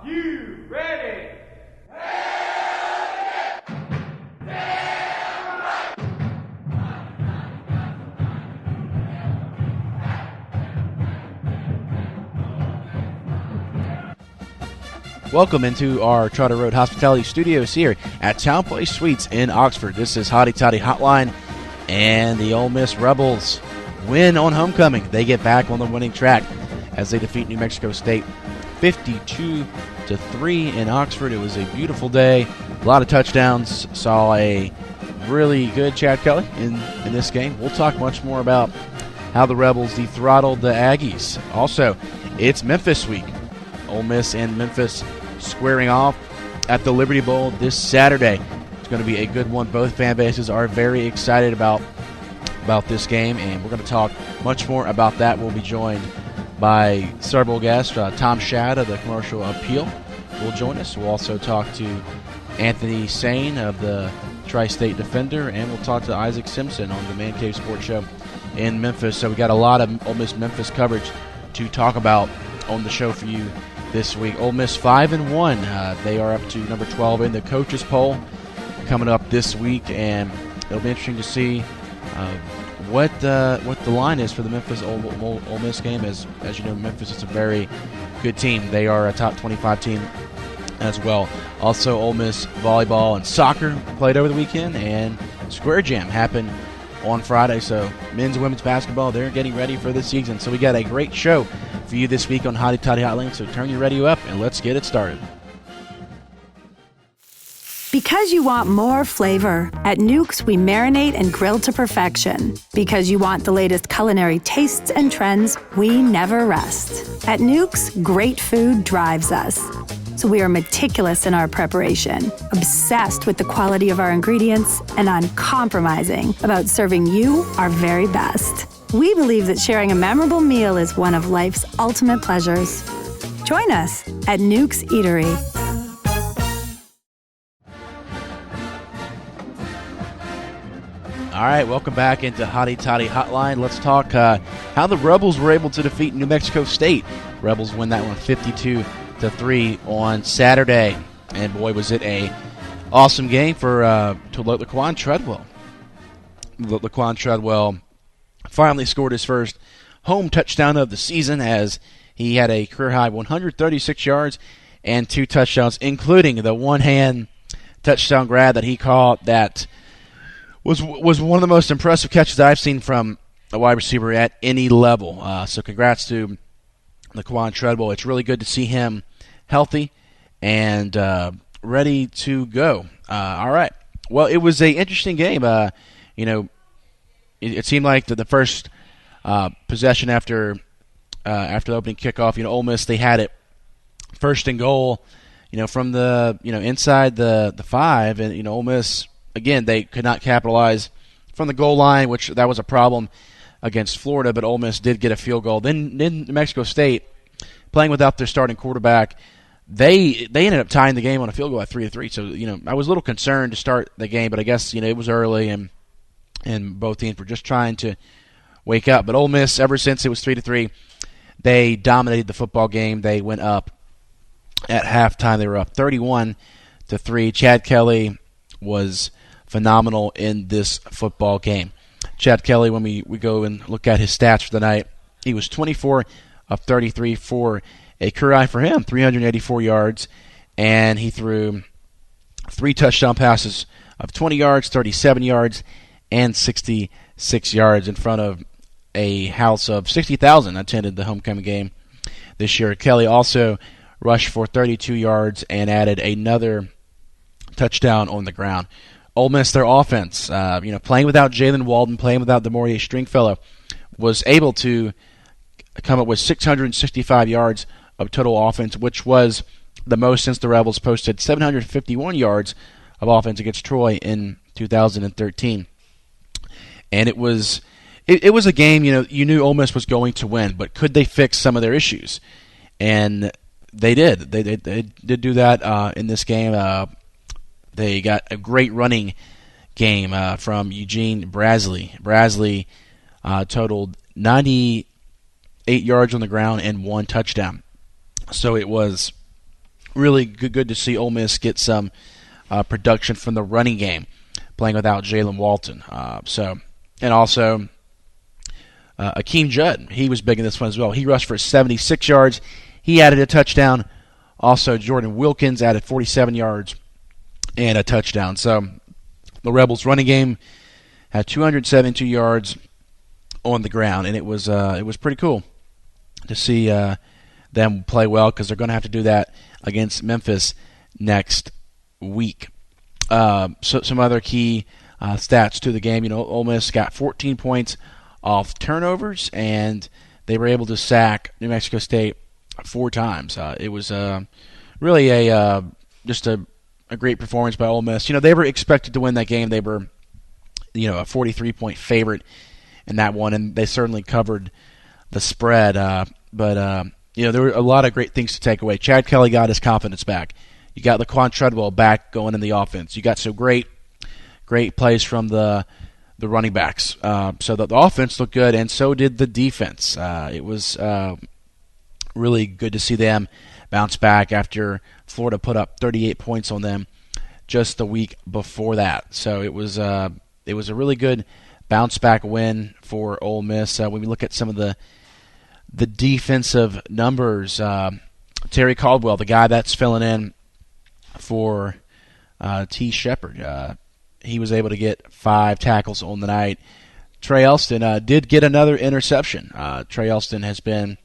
you ready? Welcome into our Trotter Road Hospitality Studios here at Town Place Suites in Oxford. This is Hotty Toddy Hotline, and the Ole Miss Rebels win on homecoming. They get back on the winning track as they defeat New Mexico State 52-3 in Oxford. It was a beautiful day, a lot of touchdowns. Saw a really good Chad Kelly in this game. We'll talk much more about how the Rebels dethrottled the Aggies. Also, it's Memphis week. Ole Miss and Memphis squaring off at the Liberty Bowl this Saturday. It's going to be a good one. Both fan bases are very excited about this game, and we're going to talk much more about that. We'll be joined by several guests. Tom Schad of the Commercial Appeal will join us. We'll also talk to Anthony Sain of the Tri-State Defender, and we'll talk to Isaac Simpson on the Man Cave Sports Show in Memphis. So we got a lot of Ole Miss Memphis coverage to talk about on the show for you this week. Ole Miss 5-1. They are up to number 12 in the coaches poll coming up this week, and it'll be interesting to see what the line is for the Memphis Ole Miss game. As you know, Memphis is a very good team. They are a top 25 team as well. Also, Ole Miss volleyball and soccer played over the weekend, and Square Jam happened on Friday. So men's and women's basketball, they're getting ready for the season. So we got a great show for you this week on Hotty Toddy Hotline. So turn your radio up and let's get it started. Because you want more flavor, at Nuke's we marinate and grill to perfection. Because you want the latest culinary tastes and trends, we never rest. At Nuke's, great food drives us. So we are meticulous in our preparation, obsessed with the quality of our ingredients, and uncompromising about serving you our very best. We believe that sharing a memorable meal is one of life's ultimate pleasures. Join us at Nuke's Eatery. All right, welcome back into Hotty Toddy Hotline. Let's talk how the Rebels were able to defeat New Mexico State. Rebels win that one 52-3 on Saturday, and boy, was it a awesome game for Laquan Treadwell. Laquan Treadwell finally scored his first home touchdown of the season, as he had a career-high 136 yards and 2 touchdowns, including the one-hand touchdown grab that he caught that was one of the most impressive catches that I've seen from a wide receiver at any level. So congrats to Laquan Treadwell. It's really good to see him healthy and ready to go. All right. Well, it was an interesting game. It seemed like the first possession after the opening kickoff, Ole Miss, they had it first and goal, from the inside the 5, and Ole Miss, again, they could not capitalize from the goal line, which that was a problem against Florida, but Ole Miss did get a field goal. Then New Mexico State, playing without their starting quarterback, they ended up tying the game on a field goal at 3-3. So, I was a little concerned to start the game, but I guess, it was early and both teams were just trying to wake up. But Ole Miss, ever since it was 3-3, they dominated the football game. They went up at halftime. They were up 31-3. Chad Kelly was phenomenal in this football game. Chad Kelly, when we go and look at his stats for the night, he was 24 of 33 for a career high for him, 384 yards, and he threw 3 touchdown passes of 20 yards, 37 yards, and 66 yards in front of a house of 60,000 attended the homecoming game this year. Kelly also rushed for 32 yards and added another touchdown on the ground. Ole Miss, their offense, playing without Jalen Walden, playing without DeMaurier Stringfellow, was able to come up with 665 yards of total offense, which was the most since the Rebels posted 751 yards of offense against Troy in 2013. And it was a game, you knew Ole Miss was going to win, but could they fix some of their issues? And they did. They did do that in this game. They got a great running game from Eugene Brasley. Brasley totaled 98 yards on the ground and 1 touchdown. So it was really good to see Ole Miss get some production from the running game, playing without Jalen Walton. And also Akeem Judd, he was big in this one as well. He rushed for 76 yards. He added a touchdown. Also, Jordan Wilkins added 47 yards and a touchdown. So the Rebels' running game had 272 yards on the ground, and it was pretty cool to see them play well, because they're going to have to do that against Memphis next week. So some other key stats to the game. Ole Miss got 14 points off turnovers, and they were able to sack New Mexico State 4 times. It was really just a great performance by Ole Miss. They were expected to win that game. They were a 43-point favorite in that one, and they certainly covered the spread. But there were a lot of great things to take away. Chad Kelly got his confidence back. You got Laquan Treadwell back going in the offense. You got some great plays from the running backs. So the offense looked good, and so did the defense. It was really good to see them bounce back after Florida put up 38 points on them just the week before that. So it was a really good bounce back win for Ole Miss. When we look at some of the defensive numbers, Terry Caldwell, the guy that's filling in for T. Shepard, he was able to get 5 tackles on the night. Trey Elston did get another interception. Trey Elston has been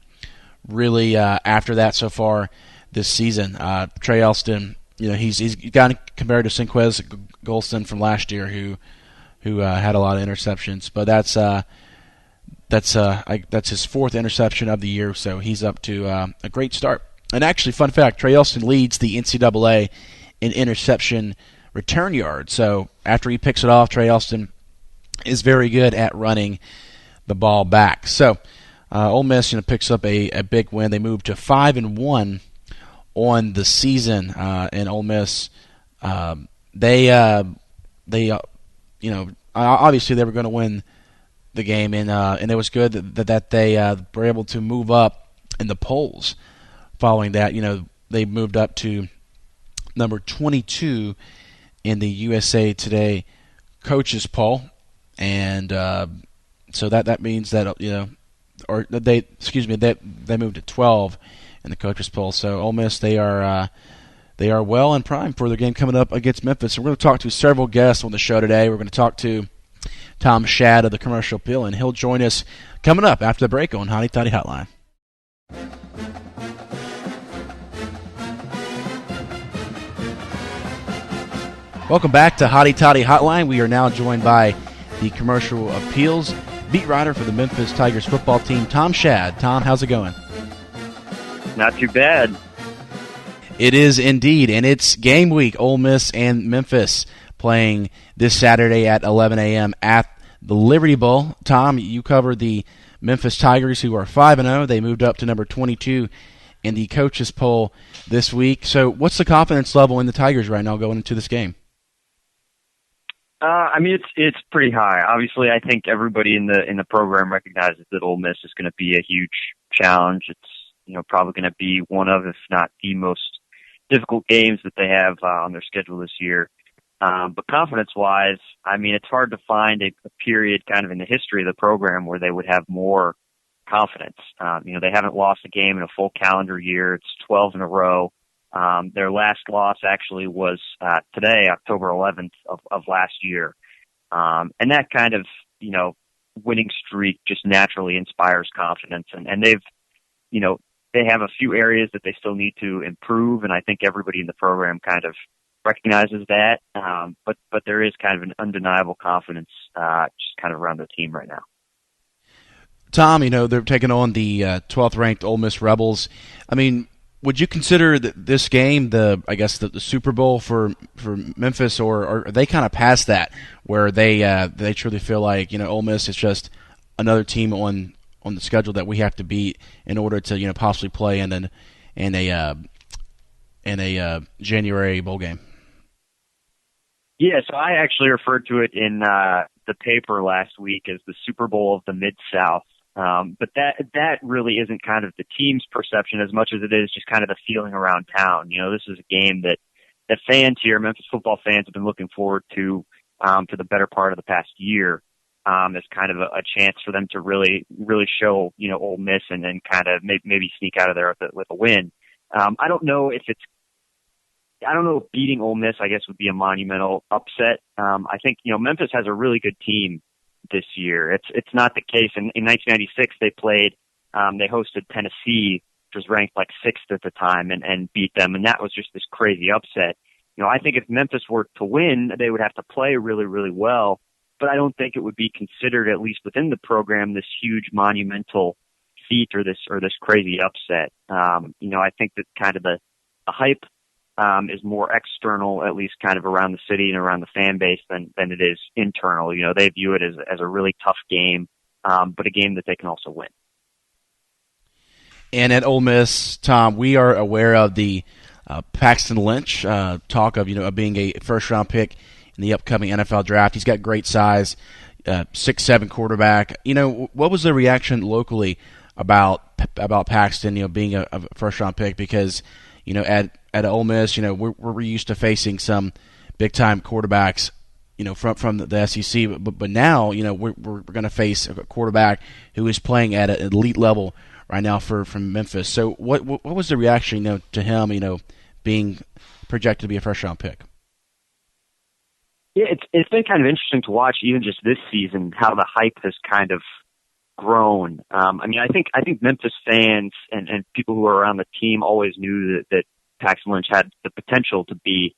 really after that so far this season. Trey Elston, he's gotten compared to Sinquez Golston from last year, who had a lot of interceptions, but that's his 4th interception of the year, so he's up to a great start. And actually, fun fact, Trey Elston leads the NCAA in interception return yards. So after he picks it off, Trey Elston is very good at running the ball back. So Ole Miss picks up a big win. They moved to 5-1 on the season, and Ole Miss they obviously they were going to win the game, and it was good that they were able to move up in the polls. Following that, they moved up to number 22 in the USA Today coaches poll, and so that means that they moved to 12 in the coaches poll. So Ole Miss, they are well in prime for their game coming up against Memphis. And we're going to talk to several guests on the show today. We're going to talk to Tom Schad of the Commercial Appeal, and he'll join us coming up after the break on Hotty Toddy Hotline. Welcome back to Hotty Toddy Hotline. We are now joined by the Commercial Appeals beat writer for the Memphis Tigers football team, Tom Schad. Tom, how's it going? Not too bad. It is indeed, and it's game week. Ole Miss and Memphis playing this Saturday at 11 a.m. at the Liberty Bowl. Tom, you covered the Memphis Tigers, who are 5-0. They moved up to number 22 in the coaches poll this week. So what's the confidence level in the Tigers right now going into this game? It's pretty high. Obviously, I think everybody in the program recognizes that Ole Miss is going to be a huge challenge. It's probably going to be one of, if not the most difficult games that they have on their schedule this year. But confidence-wise, it's hard to find a period kind of in the history of the program where they would have more confidence. They haven't lost a game in a full calendar year. It's 12 in a row. Their last loss actually was today, October 11th of last year. And that kind of, winning streak just naturally inspires confidence. And they've, they have a few areas that they still need to improve, and I think everybody in the program kind of recognizes that. But there is kind of an undeniable confidence just kind of around the team right now. Tom, they're taking on the 12th-ranked Ole Miss Rebels. Would you consider this game the Super Bowl for Memphis, or are they kind of past that, where they truly feel like Ole Miss is just another team on the schedule that we have to beat in order to possibly play in a January bowl game? Yeah, so I actually referred to it in the paper last week as the Super Bowl of the Mid-South. But that really isn't kind of the team's perception as much as it is just kind of the feeling around town. This is a game that fans here, Memphis football fans, have been looking forward to for the better part of the past year. As kind of a chance for them to really show, Ole Miss and then kind of maybe sneak out of there with a win. I don't know if beating Ole Miss, I guess, would be a monumental upset. I think, Memphis has a really good team this year. It's not the case. In 1996, they hosted Tennessee, which was ranked like 6th at the time, and beat them. And that was just this crazy upset. I think if Memphis were to win, they would have to play really, really well. But I don't think it would be considered, at least within the program, this huge monumental feat or this crazy upset. I think that kind of the hype is more external, at least kind of around the city and around the fan base than it is internal. They view it as a really tough game, but a game that they can also win. And at Ole Miss, Tom, we are aware of the Paxton Lynch talk of being a first-round pick in the upcoming NFL draft. He's got great size, 6'7" quarterback. What was the reaction locally about Paxton, being a first-round pick? Because, at Ole Miss, we're used to facing some big-time quarterbacks, from the SEC. But now, we're going to face a quarterback who is playing at an elite level right now from Memphis. So what was the reaction, to him, being projected to be a first-round pick? Yeah, it's been kind of interesting to watch, even just this season, how the hype has kind of grown. I think Memphis fans and people who are around the team always knew that Paxton Lynch had the potential to be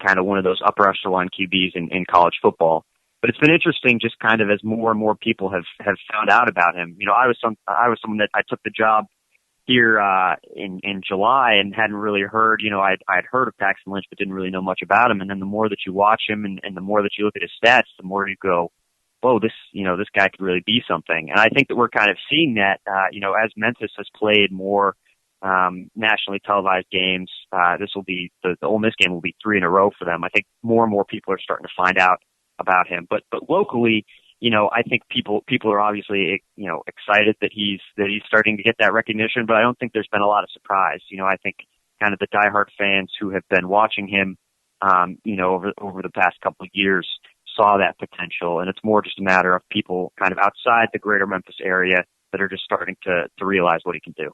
kind of one of those upper echelon QBs in college football. But it's been interesting, just kind of as more and more people have found out about him. I was someone that I took the job here in July and hadn't really heard. I'd heard of Paxton Lynch but didn't really know much about him. And then the more that you watch him and the more that you look at his stats, the more you go, whoa, this guy could really be something. And I think that we're kind of seeing that, as Memphis has played more nationally televised games. This will be the Ole Miss game will be 3 in a row for them. I think more and more people are starting to find out about him. But locally, I think people are obviously, excited that he's starting to get that recognition, but I don't think there's been a lot of surprise. I think kind of the diehard fans who have been watching him, over the past couple of years saw that potential, and it's more just a matter of people kind of outside the greater Memphis area that are just starting to realize what he can do.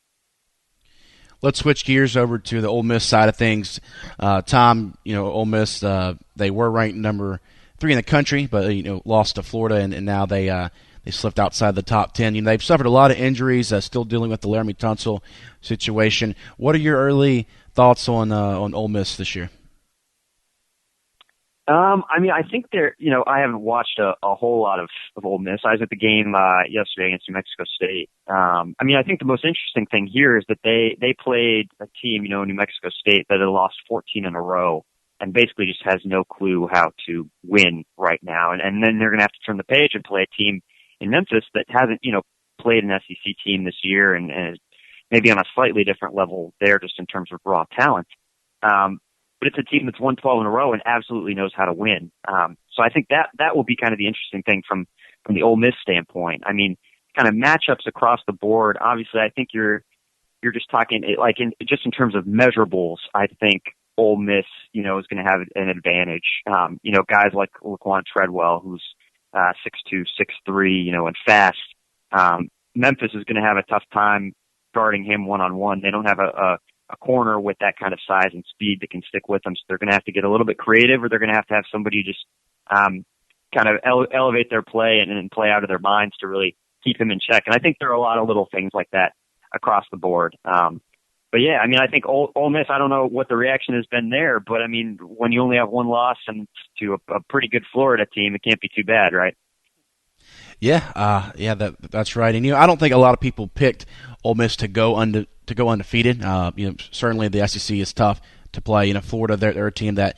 Let's switch gears over to the Ole Miss side of things. Tom, Ole Miss, they were ranked number 3 in the country, but lost to Florida, and now they slipped outside the top 10. They've suffered a lot of injuries, still dealing with the Laramie Tunsil situation. What are your early thoughts on Ole Miss this year? I think I haven't watched a whole lot of Ole Miss. I was at the game yesterday against New Mexico State. I think the most interesting thing here is that they played a team, New Mexico State, that had lost 14 in a row and basically just has no clue how to win right now. And then they're going to have to turn the page and play a team in Memphis that hasn't, played an SEC team this year and is maybe on a slightly different level there just in terms of raw talent. But it's a team that's won 12 in a row and absolutely knows how to win. So I think that will be kind of the interesting thing from the Ole Miss standpoint. Kind of matchups across the board. Obviously, I think you're just talking in terms of measurables. I think Ole Miss, is going to have an advantage. Guys like Laquan Treadwell, who's 6'2", 6'3", and fast. Memphis is going to have a tough time guarding him one-on-one. They don't have a corner with that kind of size and speed that can stick with them. So they're going to have to get a little bit creative, or they're going to have somebody just kind of elevate their play and play out of their minds to really keep him in check. And I think there are a lot of little things like that across the board. But yeah, I think Ole Miss, I don't know what the reaction has been there, but when you only have one loss and to a pretty good Florida team, it can't be too bad, right? Yeah, that's right. And I don't think a lot of people picked Ole Miss to go undefeated. Certainly the SEC is tough to play. Florida, they're a team that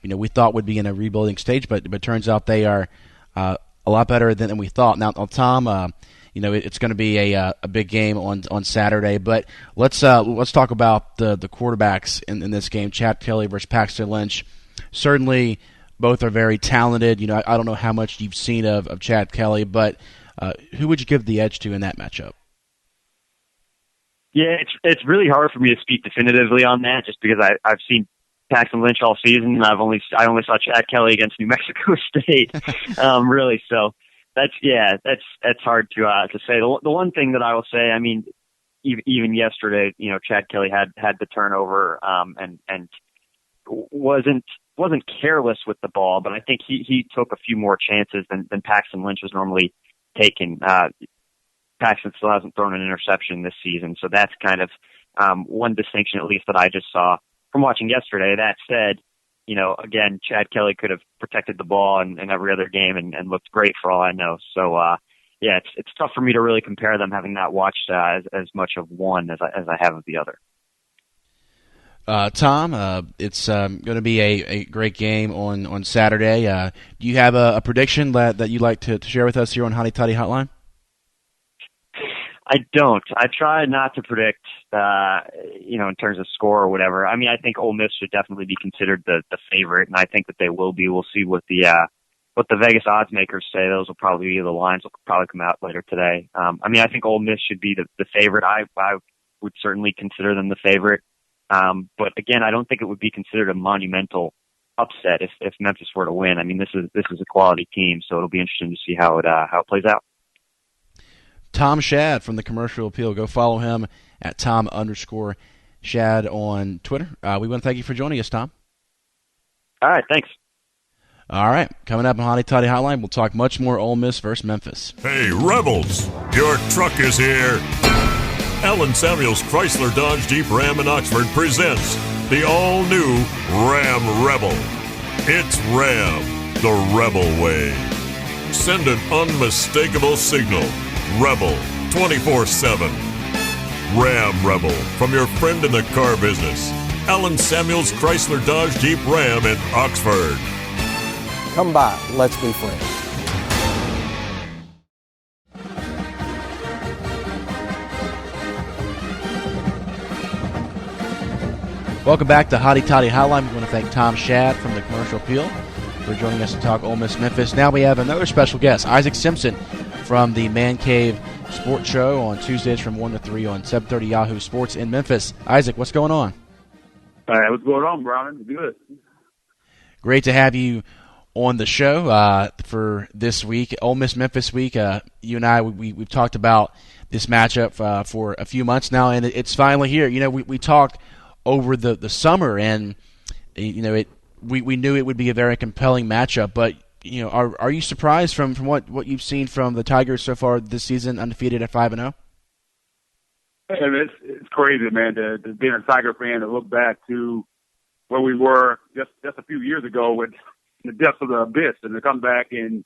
we thought would be in a rebuilding stage, but it turns out they are a lot better than we thought. Now, Tom, it's going to be a big game on Saturday, but let's talk about the quarterbacks in this game. Chad Kelly versus Paxton Lynch. Certainly, both are very talented. I don't know how much you've seen of Chad Kelly, but Who would you give the edge to in that matchup? Yeah, it's really hard for me to speak definitively on that, just because I've seen Paxton Lynch all season, and I only saw Chad Kelly against New Mexico State, really. So that's hard to say. The one thing that I will say, I mean, even yesterday, Chad Kelly had the turnover, and wasn't careless with the ball, but I think he took a few more chances than Paxton Lynch was normally taking. Paxton still hasn't thrown an interception this season, so that's kind of one distinction, at least, that I just saw from watching yesterday. That said, again, Chad Kelly could have protected the ball in every other game and looked great for all I know. So, it's tough for me to really compare them, having not watched as much of one as I have of the other. Tom, it's going to be a great game on Saturday. Do you have a prediction that you'd like to share with us here on Hotty Toddy Hotline? I don't. I try not to predict, in terms of score or whatever. I mean, I think Ole Miss should definitely be considered the favorite, and I think that they will be. We'll see what the Vegas odds makers say. Those will probably be the lines will probably come out later today. I think Ole Miss should be the favorite. I would certainly consider them the favorite. But again, I don't think it would be considered a monumental upset if Memphis were to win. I mean, this is a quality team, so it'll be interesting to see how it plays out. Tom Schad from the Commercial Appeal. Go follow him at Tom_Schad on Twitter. We want to thank you for joining us, Tom. All right, thanks. All right, coming up on Hotty Toddy Hotline, we'll talk much more Ole Miss versus Memphis. Hey, Rebels, your truck is here. Allen Samuels Chrysler Dodge Jeep Ram in Oxford presents the all-new Ram Rebel. It's Ram, the Rebel way. Send an unmistakable signal. Rebel 24/7. Ram Rebel from your friend in the car business. Allen Samuels Chrysler Dodge Jeep Ram in Oxford. Come by, let's be friends. Welcome back to Hotty Toddy Hotline. We want to thank Tom Schad from the Commercial Appeal for joining us to talk Ole Miss Memphis. Now we have another special guest, Isaac Simpson from the Man Cave Sports Show on Tuesdays from 1 to 3 on 730 Yahoo Sports in Memphis. Isaac, what's going on? All right, what's going on, Browning? Good. Great to have you on the show for this week, Ole Miss Memphis week. You and I, we've talked about this matchup for a few months now, and it's finally here. We talked over the summer, and we knew it would be a very compelling matchup, but are you surprised from what you've seen from the Tigers so far this season, undefeated at 5-0? It's crazy, man, to being a Tiger fan, to look back to where we were just a few years ago with the depths of the abyss, and to come back and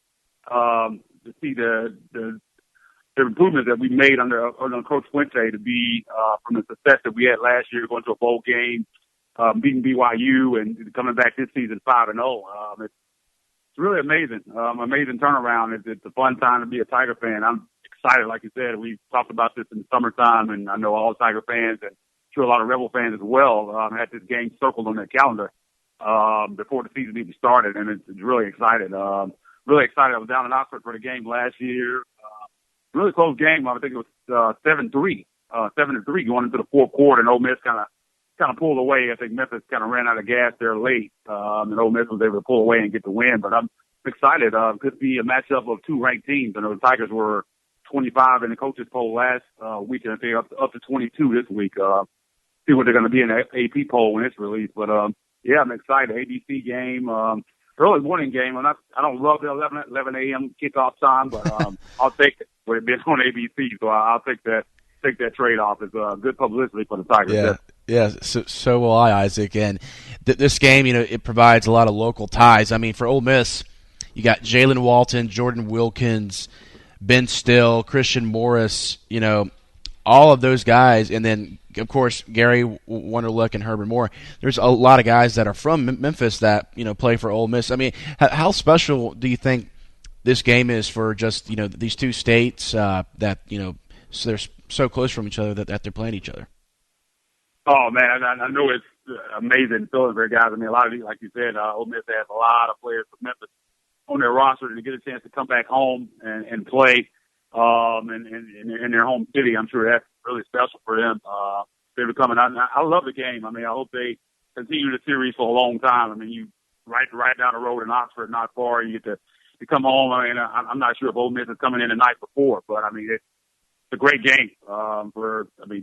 to see the improvements that we made under Coach Fuente, to be from the success that we had last year, going to a bowl game, beating BYU, and coming back this season 5-0. It's really amazing. Amazing turnaround. It's a fun time to be a Tiger fan. I'm excited, like you said. We talked about this in the summertime, and I know all Tiger fans, and I'm sure a lot of Rebel fans as well, had this game circled on their calendar before the season even started, and it's really excited. Really excited. I was down in Oxford for the game last year. Really close game. I think it was 7-3 going into the fourth quarter, and Ole Miss kind of pulled away. I think Memphis kind of ran out of gas there late, and Ole Miss was able to pull away and get the win. But I'm excited. It could be a matchup of two ranked teams. I know the Tigers were 25 in the coaches poll last week, and I think up to 22 this week. See what they're going to be in the AP poll when it's released. But yeah, I'm excited. ABC game, early morning game. I don't love the 11 a.m. kickoff time, but I'll take it with it being on ABC. So I'll take that trade off. It's good publicity for the Tigers. Yeah, so will I, Isaac. And this game, it provides a lot of local ties. I mean, for Ole Miss, you got Jalen Walton, Jordan Wilkins, Ben Still, Christian Morris, all of those guys. And then, of course, Gary Wonderlick and Herbert Moore. There's a lot of guys that are from Memphis that, play for Ole Miss. I mean, how special do you think this game is for just, these two states that, so they're so close from each other that they're playing each other? Oh, man, I know it's amazing feeling for guys. I mean, a lot of these, like you said, Ole Miss has a lot of players from Memphis on their roster, and to get a chance to come back home and play in their home city. I'm sure that's really special for them. They're coming out. I love the game. I mean, I hope they continue the series for a long time. I mean, you right down the road in Oxford, not far. You get to come home. I mean, I'm not sure if Ole Miss is coming in the night before, but I mean, it's a great game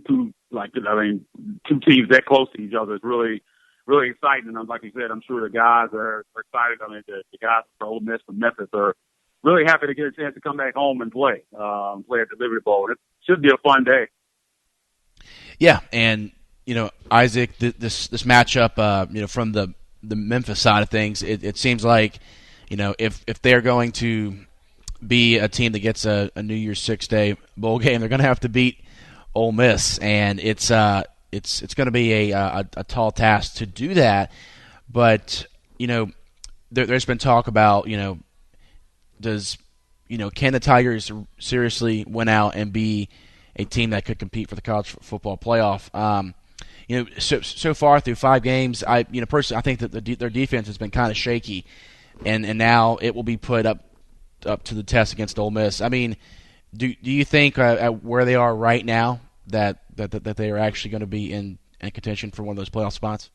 two teams that close to each other. It's really, really exciting. And like you said, I'm sure the guys are excited. I mean, the guys from Ole Miss from Memphis are really happy to get a chance to come back home and play at the Liberty Bowl. It should be a fun day. Yeah, and Isaac, this matchup, from the Memphis side of things, it seems like, if they're going to be a team that gets a New Year's 6-day bowl game, they're going to have to beat Ole Miss, and it's going to be a tall task to do that. But there's been talk about can the Tigers seriously win out and be a team that could compete for the college football playoff? So far through 5 games, personally, I think that their defense has been kind of shaky, and now it will be put up to the test against Ole Miss. I mean, do you think at where they are right now that they are actually going to be in contention for one of those playoff spots?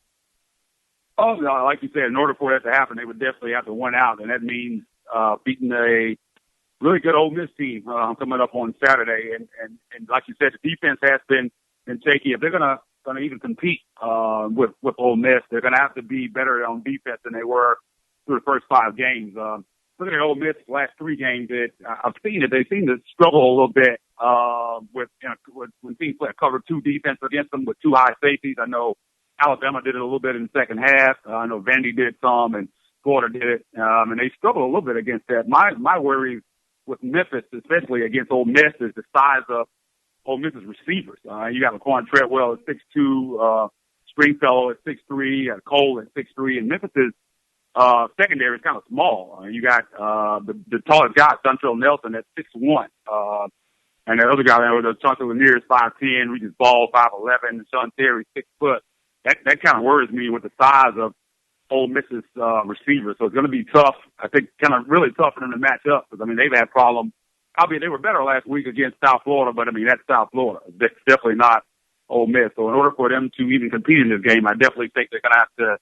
Oh, no, like you said, in order for that to happen, they would definitely have to win out, and that means beating a really good Ole Miss team coming up on Saturday. And like you said, the defense has been shaky. If they're gonna even compete with Ole Miss, they're gonna have to be better on defense than they were through the first 5 games. Looking at Ole Miss last 3 games, I've seen it. They seem to struggle a little bit when teams play a cover 2 defense against them with 2 high safeties. I know Alabama did it a little bit in the second half. I know Vandy did some, and Florida did it, and they struggle a little bit against that. My worry with Memphis, especially against Ole Miss, is the size of Ole Miss's receivers. You got Laquan Treadwell at 6'2", Stringfellow at 6'3", Cole at 6'3", and Memphis's secondary is kind of small. You got the tallest guy, Dontrell Nelson, at 6'1", and the other guy, Chauncey Lanier, is 5'10", Regis Ball, 5'11", and Sean Terry, 6 foot. That kind of worries me with the size of Ole Miss's receivers. So it's going to be tough. I think kind of really tough for them to match up because, I mean, they've had problems. Albeit they were better last week against South Florida, but, I mean, that's South Florida. That's definitely not Ole Miss. So in order for them to even compete in this game, I definitely think they're going to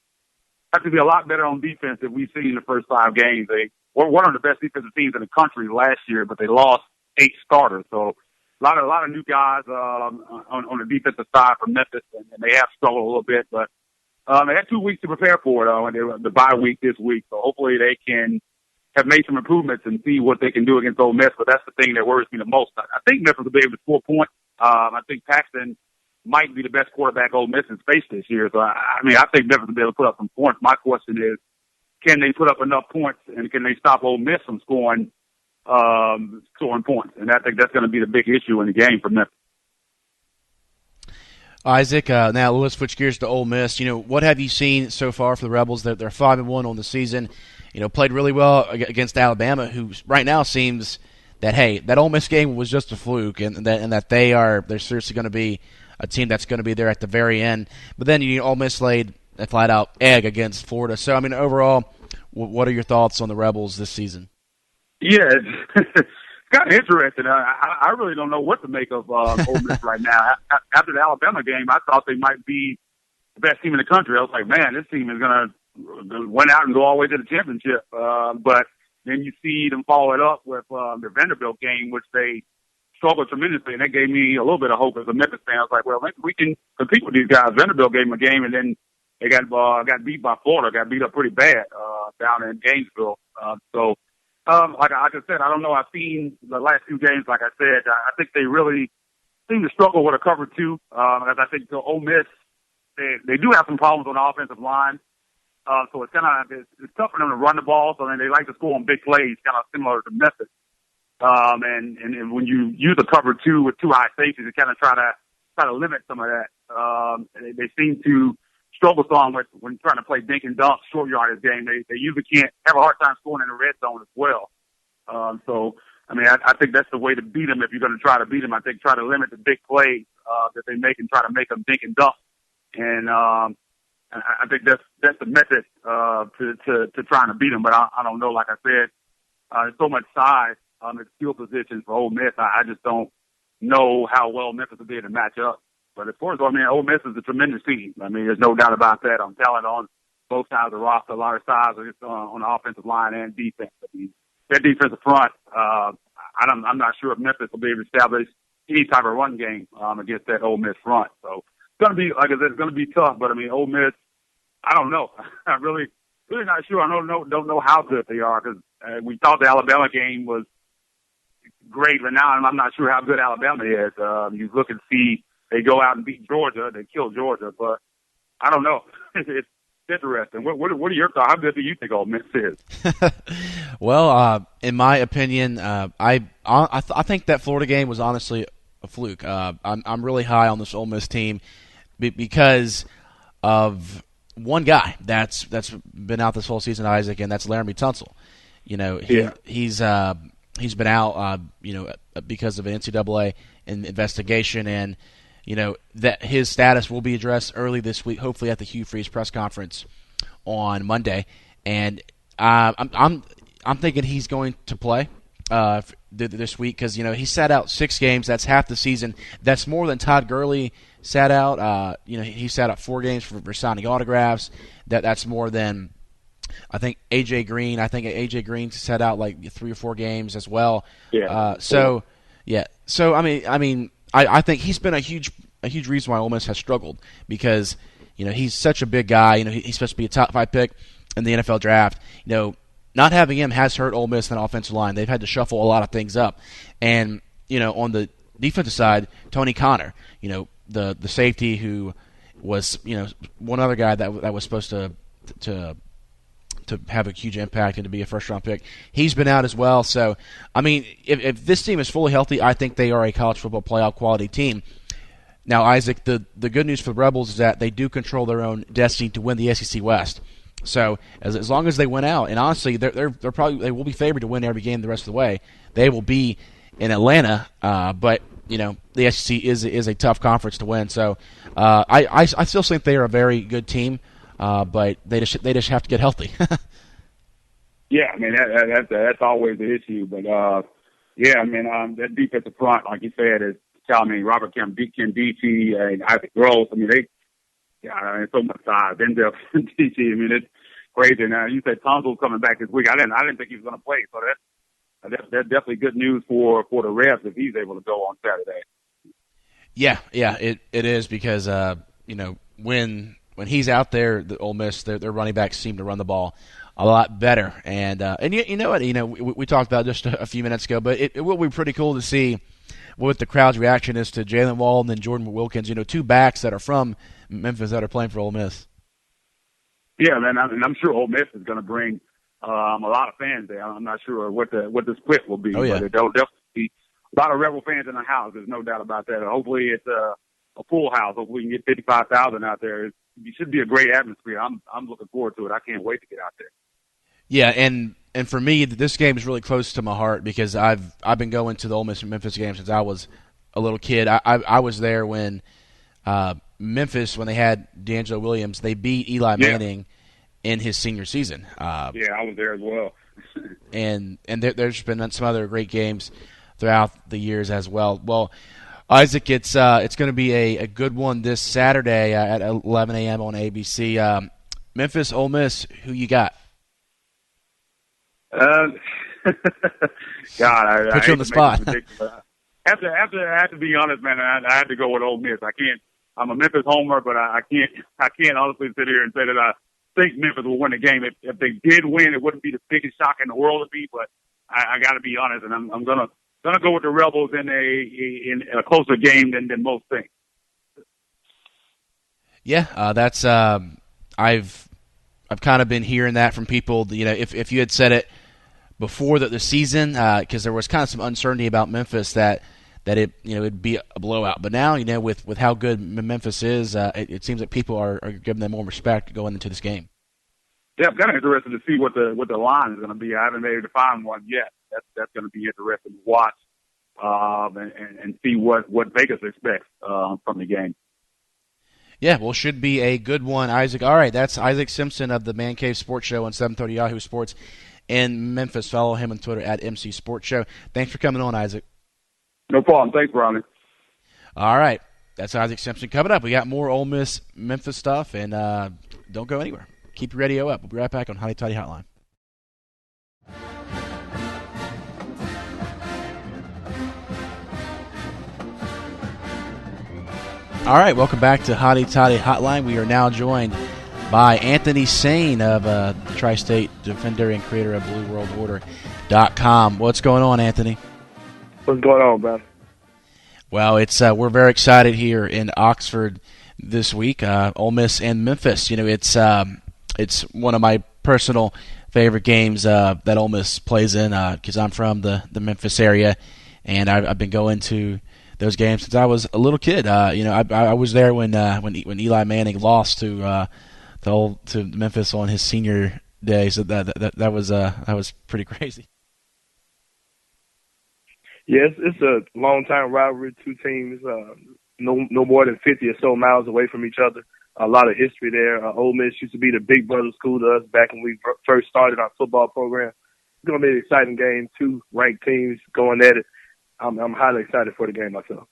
have to be a lot better on defense than we've seen in the first 5 games. They were one of the best defensive teams in the country last year, but they lost 8 starters. So a lot of new guys on the defensive side from Memphis, and they have struggled a little bit, but they had 2 weeks to prepare for it, and the bye week this week. So hopefully they can have made some improvements and see what they can do against Ole Miss. But that's the thing that worries me the most. I think Memphis will be able to score points. I think Paxton might be the best quarterback Ole Miss has faced this year. So I think Memphis will be able to put up some points. My question is, can they put up enough points, and can they stop Ole Miss from scoring points? And I think that's going to be the big issue in the game for Memphis. Isaac, now let's switch gears to Ole Miss. What have you seen so far for the Rebels? They're 5-1 on the season. Played really well against Alabama, who right now seems that, hey, that Ole Miss game was just a fluke, and that they're seriously going to be a team that's going to be there at the very end. But then Ole Miss laid a flat-out egg against Florida. So, I mean, overall, what are your thoughts on the Rebels this season? Yeah, it's kind of interesting. I really don't know what to make of Ole Miss right now. After the Alabama game, I thought they might be the best team in the country. I was like, man, this team is going to win out and go all the way to the championship. But then you see them follow it up with the Vanderbilt game, which they struggled tremendously, and that gave me a little bit of hope as a Memphis fan. I was like, well, maybe we can compete with these guys. Vanderbilt gave them a game, and then they got beat by Florida, got beat up pretty bad down in Gainesville. Like I said, I don't know. I've seen the last 2 games. Like I said, I think they really seem to struggle with a cover 2. As I think the Ole Miss, they do have some problems on the offensive line. So it's it's tough for them to run the ball. So they like to score on big plays, kind of similar to Memphis. And when you use a cover 2 with 2 high safeties, you kind of try to limit some of that. They seem to struggle some when trying to play dink and dunk short yardage game. They usually can't have a hard time scoring in the red zone as well. I think that's the way to beat them if you're going to try to beat them. I think try to limit the big plays that they make and try to make them dink and dunk. And I think that's the method to trying to beat them. But I don't know. Like I said, there's so much size at skill positions for Ole Miss. I just don't know how well Memphis will be able to match up. But of course, I mean, Ole Miss is a tremendous team. I mean, there's no doubt about that. I'm telling on both sides of the roster, a lot of size on the offensive line and defense. I mean, their defensive front, I'm not sure if Memphis will be able to establish any type of run game against that Ole Miss front. So it's going to be, like I said, it's going to be tough. But I mean, Ole Miss, I don't know. I'm really not sure. I don't know how good they are because we thought the Alabama game was great, but now I'm not sure how good Alabama is. You look and see they go out and beat Georgia, they kill Georgia, but I don't know. It's interesting. What are your thoughts? How good do you think Ole Miss is? Well, in my opinion, I think that Florida game was honestly a fluke. I'm really high on this Ole Miss team because of one guy that's been out this whole season, Isaac, and that's Laramie Tunsil. You know, he's been out, because of an NCAA investigation, and that his status will be addressed early this week, hopefully at the Hugh Freeze press conference on Monday. And I'm thinking he's going to play this week because he sat out 6 games. That's half the season. That's more than Todd Gurley sat out. He sat out 4 games for signing autographs. That's more than I think AJ Green. I think AJ Green sat out like 3 or 4 games as well. So I mean, I think he's been a huge reason why Ole Miss has struggled because he's such a big guy. He's supposed to be a top 5 pick in the NFL draft. Not having him has hurt Ole Miss on the offensive line. They've had to shuffle a lot of things up, and on the defensive side, Tony Connor, the safety who was one other guy that was supposed to have a huge impact and to be a first-round pick. He's been out as well. So, I mean, if this team is fully healthy, I think they are a college football playoff quality team. Now, Isaac, the good news for the Rebels is that they do control their own destiny to win the SEC West. So, as long as they win out, and honestly, they will be favored to win every game the rest of the way. They will be in Atlanta, but the SEC is a tough conference to win. So, I still think they are a very good team. But they just have to get healthy. Yeah, I mean that's always the issue. But that defensive front, like you said, is Robert Kimdichie and Isaac Gross. I mean so much size. Then Kimdichie. I mean it's crazy. Now you said Tunsil coming back this week. I didn't think he was going to play. So that's definitely good news for the Rebs if he's able to go on Saturday. Yeah, it is because when he's out there, the Ole Miss, their running backs seem to run the ball a lot better. And you know what? We talked about it just a few minutes ago, but it will be pretty cool to see what the crowd's reaction is to Jalen Walden and Jordan Wilkins. 2 backs that are from Memphis that are playing for Ole Miss. Yeah, man. I'm sure Ole Miss is going to bring a lot of fans there. I'm not sure what the split will be, but there'll definitely be a lot of Rebel fans in the house. There's no doubt about that. Hopefully it's a full house. Hopefully we can get 55,000 out there. It should be a great atmosphere. I'm looking forward to it. I can't wait to get out there. Yeah, and for me, this game is really close to my heart because I've been going to the Ole Miss and Memphis game since I was a little kid. I was there when Memphis, when they had D'Angelo Williams, they beat Eli Manning in his senior season. I was there as well. and there's been some other great games throughout the years as well. Well, Isaac, it's going to be a good one this Saturday at 11 a.m. on ABC. Memphis, Ole Miss, who you got? God, I put you on the spot. I have to be honest, man. I have to go with Ole Miss. I can't. I'm a Memphis homer, but I can't honestly sit here and say that I think Memphis will win the game. If they did win, it wouldn't be the biggest shock in the world to me. But I got to be honest, and I'm gonna go with the Rebels in a closer game than most think. Yeah, that's I've kind of been hearing that from people. If you had said it before the season, because there was kind of some uncertainty about Memphis that it'd be a blowout. But now with how good Memphis is, it seems like people are giving them more respect going into this game. Yeah, I'm kind of interested to see what the line is going to be. I haven't been able to find one yet. That's going to be interesting to watch and see what Vegas expects from the game. Yeah, well, should be a good one, Isaac. All right, that's Isaac Simpson of the Man Cave Sports Show on 730 Yahoo Sports in Memphis. Follow him on Twitter at MC Sports Show. Thanks for coming on, Isaac. No problem. Thanks, Browning. All right. That's Isaac Simpson. Coming up, we got more Ole Miss Memphis stuff, and don't go anywhere. Keep your radio up. We'll be right back on Hotty Toddy Hotline. All right, welcome back to Hotty Toddy Hotline. We are now joined by Anthony Sain of the Tri-State Defender and creator of BlueWorldOrder.com. What's going on, Anthony? What's going on, man? Well, it's we're very excited here in Oxford this week. Ole Miss and Memphis. You know, it's one of my personal favorite games that Ole Miss plays in because I'm from the Memphis area, and I've been going to those games since I was a little kid. You know, I was there when Eli Manning lost to Memphis on his senior day. So that was pretty crazy. Yes, it's a long-time rivalry. Two teams, no more than 50 or so miles away from each other. A lot of history there. Ole Miss used to be the big brother school to us back when we first started our football program. It's going to be an exciting game. Two ranked teams going at it. I'm highly excited for the game myself.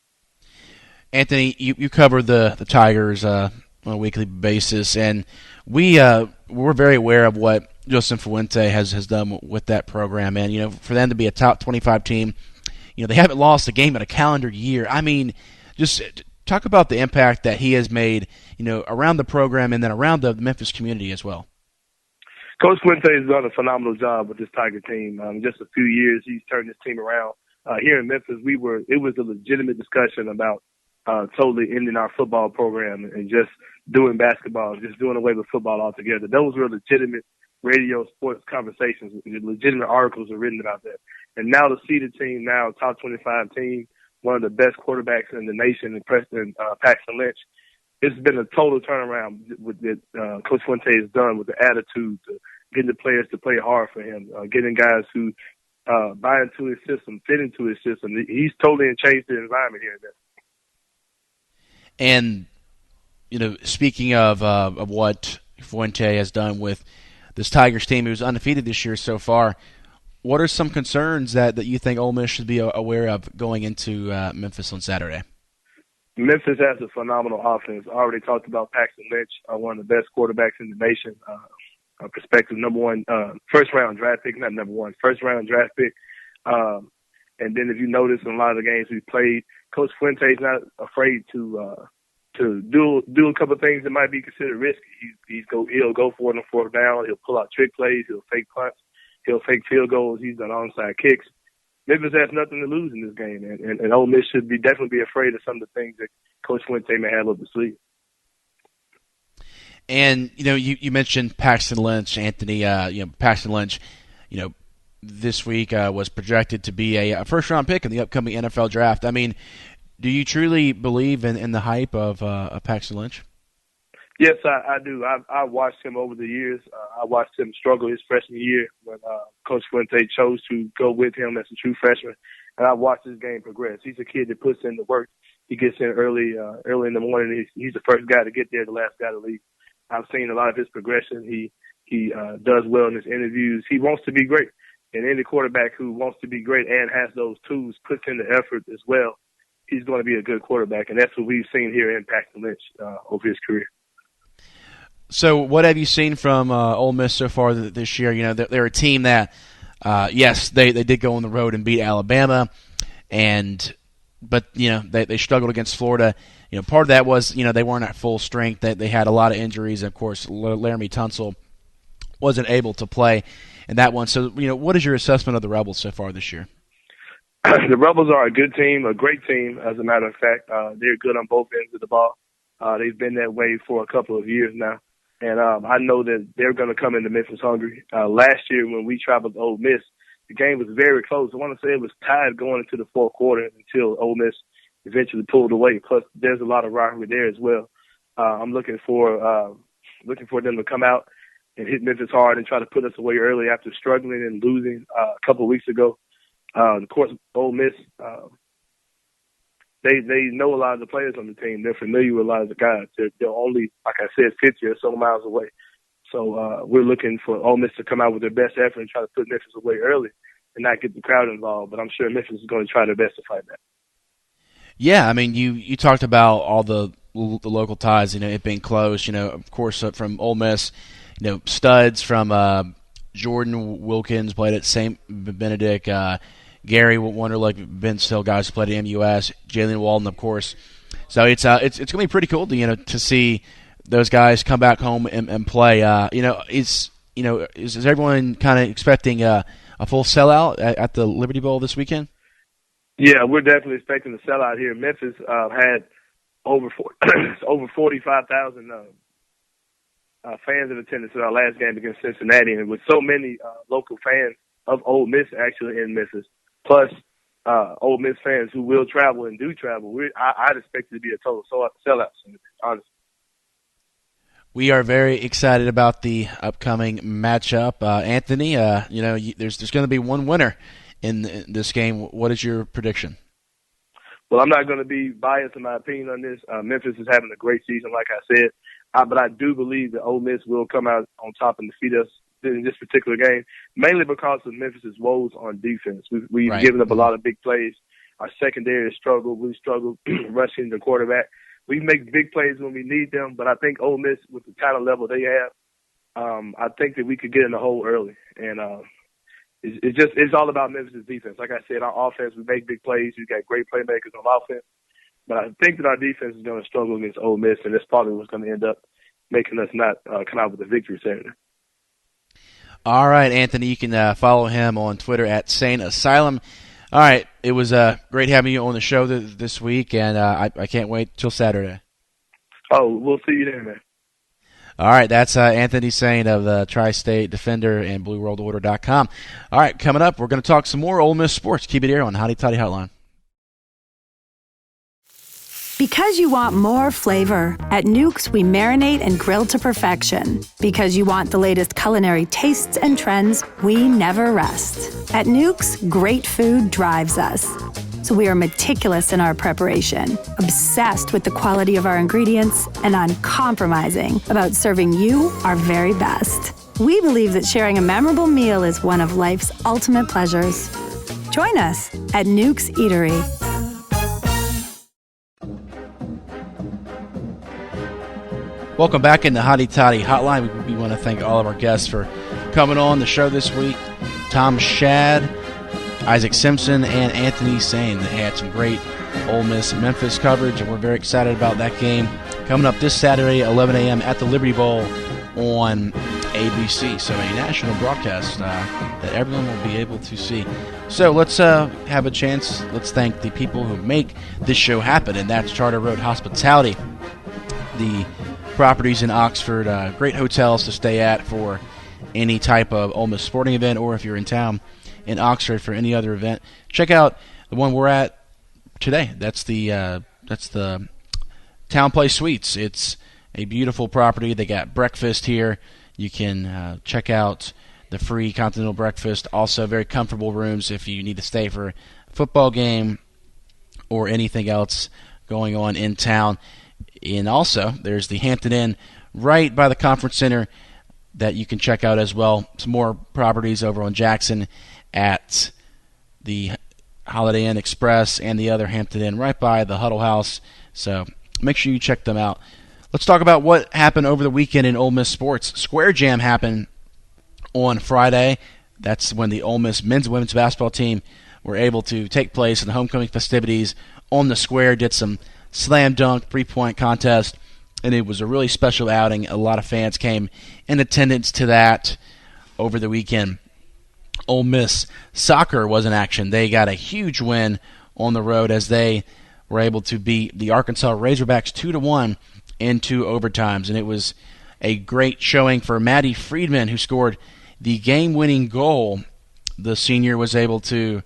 Anthony, you cover the Tigers on a weekly basis, and we're very aware of what Justin Fuente has done with that program. And, you know, for them to be a top 25 team, you know, they haven't lost a game in a calendar year. I mean, just talk about the impact that he has made, you know, around the program and then around the Memphis community as well. Coach Fuente has done a phenomenal job with this Tiger team. Just a few years, he's turned this team around. Here in Memphis, it was a legitimate discussion about totally ending our football program and just doing basketball, just doing away with football altogether. Those were legitimate radio sports conversations. Legitimate articles are written about that. And now to see the team now, top 25 team, one of the best quarterbacks in the nation, Paxton Lynch, it's been a total turnaround with that Coach Fuente has done with the attitude, getting the players to play hard for him, getting guys who buy into his system, fit into his system. He's totally changed the environment here. And, you know, speaking of what Fuente has done with this Tigers team, who's undefeated this year so far, what are some concerns that you think Ole Miss should be aware of going into Memphis on Saturday? Memphis has a phenomenal offense. I already talked about Paxton Lynch, one of the best quarterbacks in the nation. Prospective number one, first-round draft pick, not number one, first-round draft pick. And then if you notice in a lot of the games we played, Coach Fuente is not afraid to do a couple of things that might be considered risky. He'll go for it on fourth down. He'll pull out trick plays. He'll fake punts. He'll fake field goals. He's done onside kicks. Memphis has nothing to lose in this game, and Ole Miss should definitely be afraid of some of the things that Coach Fuente may have up his sleeve. And, you know, you mentioned Paxton Lynch, Anthony. Paxton Lynch, you know, this week was projected to be a first-round pick in the upcoming NFL draft. I mean, do you truly believe in the hype of Paxton Lynch? Yes, I do. I watched him over the years. I watched him struggle his freshman year when Coach Fuente chose to go with him as a true freshman. And I watched his game progress. He's a kid that puts in the work. He gets in early in the morning. He's the first guy to get there, the last guy to leave. I've seen a lot of his progression. He does well in his interviews. He wants to be great. And any quarterback who wants to be great and has those tools, puts in the effort as well, he's going to be a good quarterback. And that's what we've seen here in Paxton Lynch over his career. So what have you seen from Ole Miss so far this year? You know, they're a team that, yes, they did go on the road and beat Alabama, but you know they struggled against Florida. You know, part of that was, you know, they weren't at full strength. They had a lot of injuries. Of course, Laramie Tunsil wasn't able to play in that one. So, you know, what is your assessment of the Rebels so far this year? The Rebels are a good team, a great team, as a matter of fact. They're good on both ends of the ball. They've been that way for a couple of years now. And I know that they're going to come into Memphis hungry. Last year when we traveled to Ole Miss, the game was very close. I want to say it was tied going into the fourth quarter until Ole Miss eventually pulled away. Plus, there's a lot of rivalry there as well. I'm looking for them to come out and hit Memphis hard and try to put us away early after struggling and losing a couple of weeks ago. Of course, Ole Miss, they know a lot of the players on the team. They're familiar with a lot of the guys. They're only, like I said, 50 or so miles away. So we're looking for Ole Miss to come out with their best effort and try to put Memphis away early and not get the crowd involved. But I'm sure Memphis is going to try their best to fight that. Yeah, I mean, you talked about all the local ties, it being close. Of course, from Ole Miss, studs from Jordan Wilkins played at St. Benedict, Gary Wonderlick, Ben Still, guys who played at MUS, Jalen Walden, of course. So it's going to be pretty cool to see those guys come back home and play. Is everyone kind of expecting a full sellout at the Liberty Bowl this weekend? Yeah, we're definitely expecting a sellout here. Memphis had over 45,000 fans in attendance at our last game against Cincinnati, and with so many local fans of Ole Miss actually in Memphis, plus Ole Miss fans who will travel and do travel, I'd expect it to be a total sellout, honestly. We are very excited about the upcoming matchup. Anthony, there's going to be one winner in this game. What is your prediction? Well, I'm not going to be biased in my opinion on this. Memphis is having a great season, like I said, but I do believe that Ole Miss will come out on top and defeat us in this particular game, mainly because of Memphis's woes on defense. We've given up a lot of big plays. Our secondary has struggled. We've struggled rushing the quarterback. We make big plays when we need them, but I think Ole Miss, with the talent level they have, I think that we could get in the hole early. And it's all about Memphis' defense. Like I said, our offense, we make big plays. We've got great playmakers on offense. But I think that our defense is going to struggle against Ole Miss, and that's probably what's going to end up making us not come out with a victory Saturday. All right, Anthony, you can follow him on Twitter at Sain Asylum. All right, it was great having you on the show this week, and I can't wait till Saturday. Oh, we'll see you there, man. All right, that's Anthony Sain of the Tri-State Defender and BlueWorldOrder.com. All right, coming up, we're going to talk some more Ole Miss sports. Keep it here on Hotty Toddy Hotline. Because you want more flavor, at Nuke's we marinate and grill to perfection. Because you want the latest culinary tastes and trends, we never rest. At Nuke's, great food drives us. So we are meticulous in our preparation, obsessed with the quality of our ingredients, and uncompromising about serving you our very best. We believe that sharing a memorable meal is one of life's ultimate pleasures. Join us at Nuke's Eatery. Welcome back in the Hotty Toddy Hotline. We want to thank all of our guests for coming on the show this week. Tom Schad, Isaac Simpson, and Anthony Sain. They had some great Ole Miss Memphis coverage, and we're very excited about that game coming up this Saturday, 11 a.m. at the Liberty Bowl on ABC. So a national broadcast that everyone will be able to see. So let's have a chance. Let's thank the people who make this show happen, and that's Charter Road Hospitality, the properties in Oxford, great hotels to stay at for any type of Ole Miss sporting event, or if you're in town in Oxford for any other event. Check out the one we're at today. That's the Town Place Suites. It's a beautiful property. They got breakfast here. You can check out the free continental breakfast. Also, very comfortable rooms if you need to stay for a football game or anything else going on in town. And also, there's the Hampton Inn right by the Conference Center that you can check out as well. Some more properties over on Jackson at the Holiday Inn Express and the other Hampton Inn right by the Huddle House. So make sure you check them out. Let's talk about what happened over the weekend in Ole Miss sports. Square Jam happened on Friday. That's when the Ole Miss men's and women's basketball team were able to take place in the homecoming festivities on the square, did some slam dunk, three-point contest, and it was a really special outing. A lot of fans came in attendance to that over the weekend. Ole Miss soccer was in action. They got a huge win on the road as they were able to beat the Arkansas Razorbacks 2-1 in 2 overtimes, and it was a great showing for Maddie Friedman, who scored the game-winning goal. The senior was able to,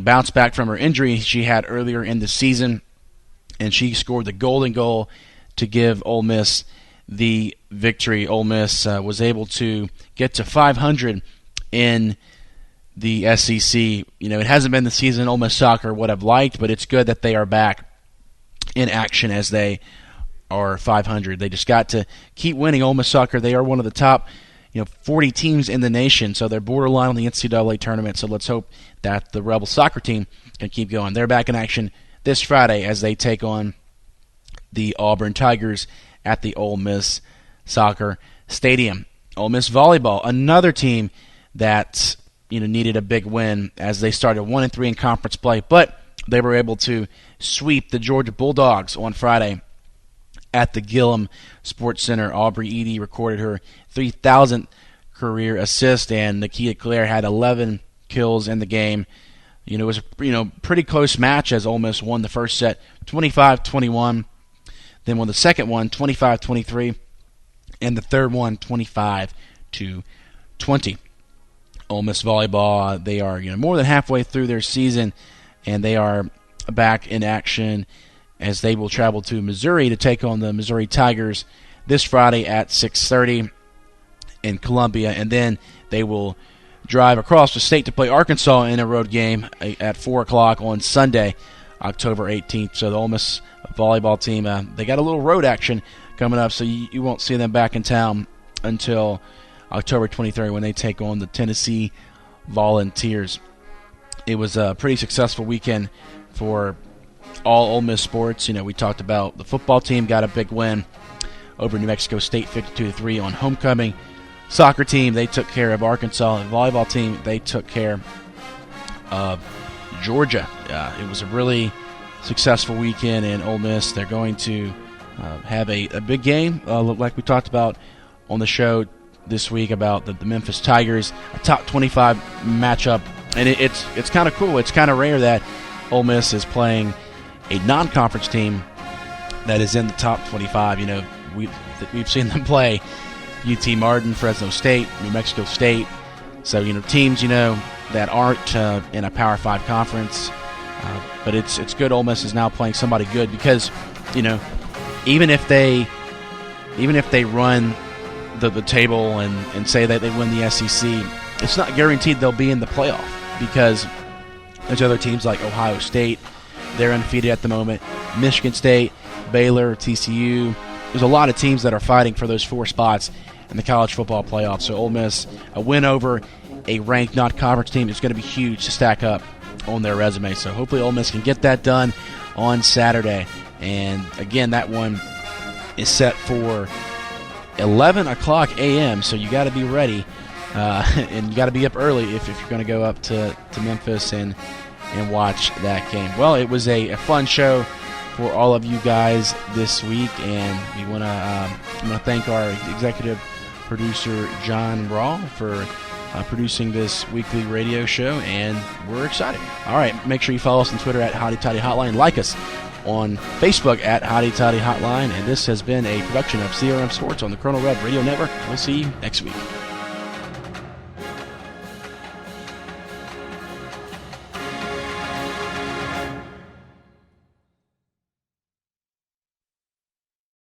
bounce back from her injury she had earlier in the season, and she scored the golden goal to give Ole Miss the victory. Ole Miss was able to get to 500 in the SEC. It hasn't been the season Ole Miss soccer would have liked, but it's good that they are back in action as they are 500. They just got to keep winning. Ole Miss soccer, they are one of the top 40 teams in the nation, so they're borderline on the NCAA tournament. So let's hope that the Rebel soccer team can keep going. They're back in action this Friday as they take on the Auburn Tigers at the Ole Miss Soccer Stadium. Ole Miss volleyball, another team that needed a big win as they started 1-3 in conference play, but they were able to sweep the Georgia Bulldogs on Friday at the Gillum Sports Center. Aubrey Edie recorded her 3,000th career assist, and Nakia Claire had 11 kills in the game. It was a pretty close match as Ole Miss won the first set 25-21, then won the second one 25-23, and the third one 25-20. Ole Miss volleyball, they are more than halfway through their season, and they are back in action as they will travel to Missouri to take on the Missouri Tigers this Friday at 6:30 in Columbia, and then they will drive across the state to play Arkansas in a road game at 4 o'clock on Sunday, October 18th. So the Ole Miss volleyball team, they got a little road action coming up, so you won't see them back in town until October 23rd when they take on the Tennessee Volunteers. It was a pretty successful weekend for all Ole Miss sports. We talked about the football team got a big win over New Mexico State 52-3 on homecoming. Soccer team, they took care of Arkansas. And volleyball team, they took care of Georgia. It was a really successful weekend in Ole Miss. They're going to have a big game, like we talked about on the show this week about the Memphis Tigers, a top 25 matchup. And it's kind of cool. It's kind of rare that Ole Miss is playing a non-conference team that is in the top 25. We've seen them play UT Martin, Fresno State, New Mexico State. So teams that aren't in a Power 5 conference. But it's good Ole Miss is now playing somebody good because even if they run the table and say that they win the SEC, it's not guaranteed they'll be in the playoff because there's other teams like Ohio State. They're undefeated at the moment. Michigan State, Baylor, TCU. There's a lot of teams that are fighting for those 4 spots in the college football playoff. So Ole Miss, a win over a ranked non-conference team is going to be huge to stack up on their resume. So hopefully Ole Miss can get that done on Saturday. And again, that one is set for 11 o'clock a.m., so you got to be ready, and you got to be up early if you're going to go up to Memphis and watch that game. Well, it was a fun show for all of you guys this week, and we want to thank our executive producer, John Rawl, for producing this weekly radio show, and we're excited. All right, make sure you follow us on Twitter at Hotty Toddy Hotline. Like us on Facebook at Hotty Toddy Hotline. And this has been a production of CRM Sports on the Colonel Rev Radio Network. We'll see you next week.